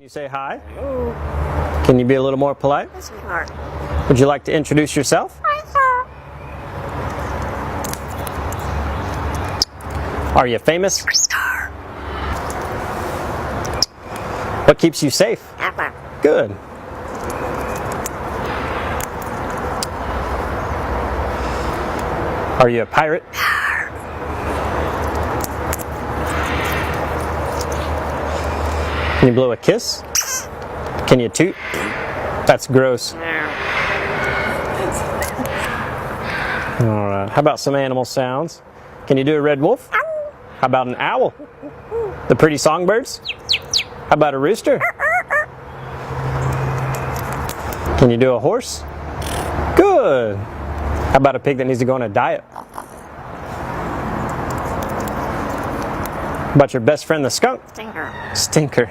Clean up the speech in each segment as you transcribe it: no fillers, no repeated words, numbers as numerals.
You say hi? Can you be a little more polite? Would you like to introduce yourself? Are you famous? What keeps you safe? Good. Are you a pirate? Can you blow a kiss? Can you toot? That's gross. Alright, how about some animal sounds? Can you do a red wolf? How about an owl? The pretty songbirds? How about a rooster? Can you do a horse? Good. How about a pig that needs to go on a diet? How about your best friend the skunk? Stinker.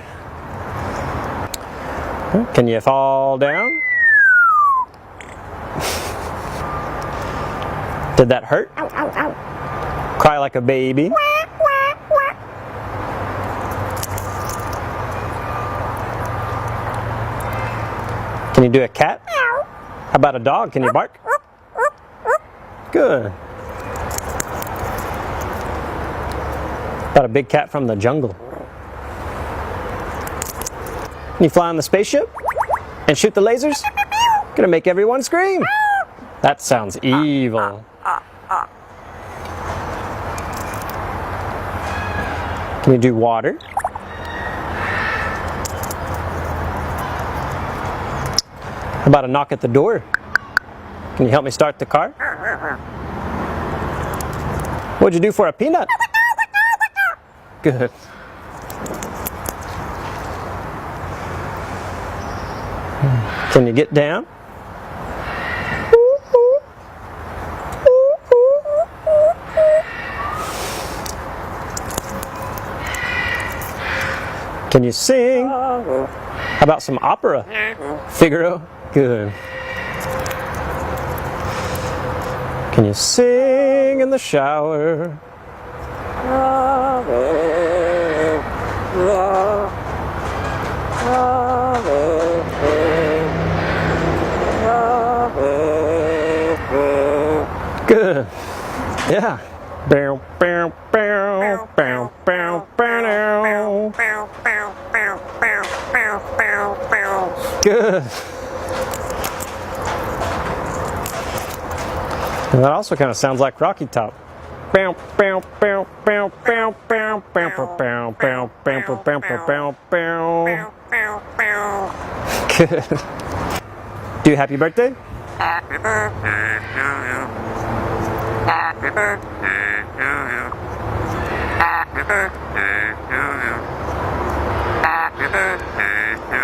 Can you fall down? Did that hurt? Cry like a baby? Can you do a cat? How about a dog? Can you bark? Good. About a big cat from the jungle? Can you fly on the spaceship? And shoot the lasers? Gonna make everyone scream. That sounds evil. Can you do water? How about a knock at the door? Can you help me start the car? What'd you do for a peanut? Good. Can you get down? Can you sing? How about some opera? Figaro? Good. Can you sing in the shower? Good. Yeah. Bow, bow, bow, bow, bow, bow. Good. And that also kind of sounds like Rocky Top. Bow, bow, bow, bow, bow, bow, bow, bow, bow, bow, bow, bow, bow. Good. Do happy birthday? Happy birthday to you. Happy birthday to you. Happy birthday to you. Happy birthday to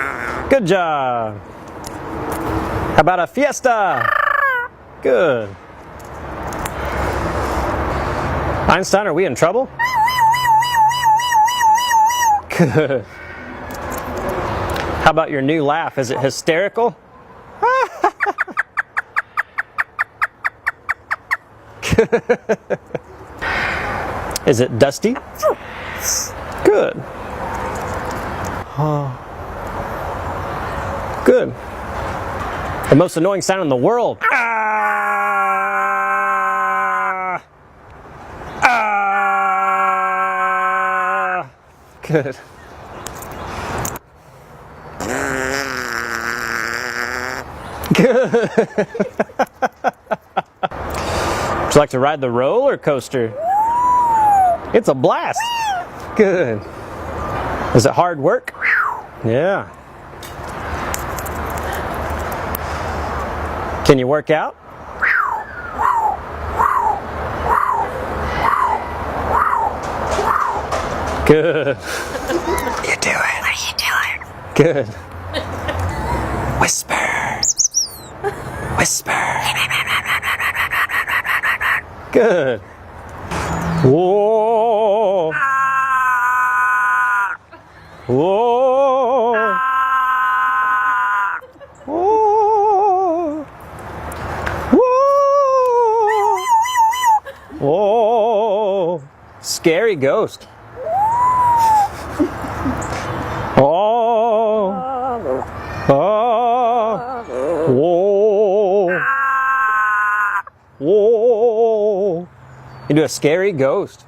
you. Good job. How about a fiesta? Good. Einstein, are we in trouble? Good. How about your new laugh? Is it hysterical? Is it dusty? Good. Good. The most annoying sound in the world. Ah! Ah! Good. Good. Would you like to ride the roller coaster? It's a blast. Good. Is it hard work? Yeah. Can you work out? Good. What are you doing? What are you doing? Good. Whisper. Whisper. Good. Whoa. Whoa. Whoa. Whoa. Whoa. Scary ghost. Oh. Whoa. You do a scary ghost.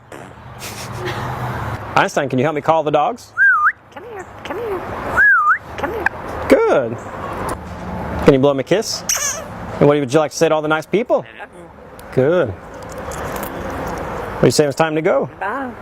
Einstein, can you help me call the dogs? Come here. Come here. Come here. Good. Can you blow me a kiss? And what would you like to say to all the nice people? Good. What do you say it's time to go? Bye.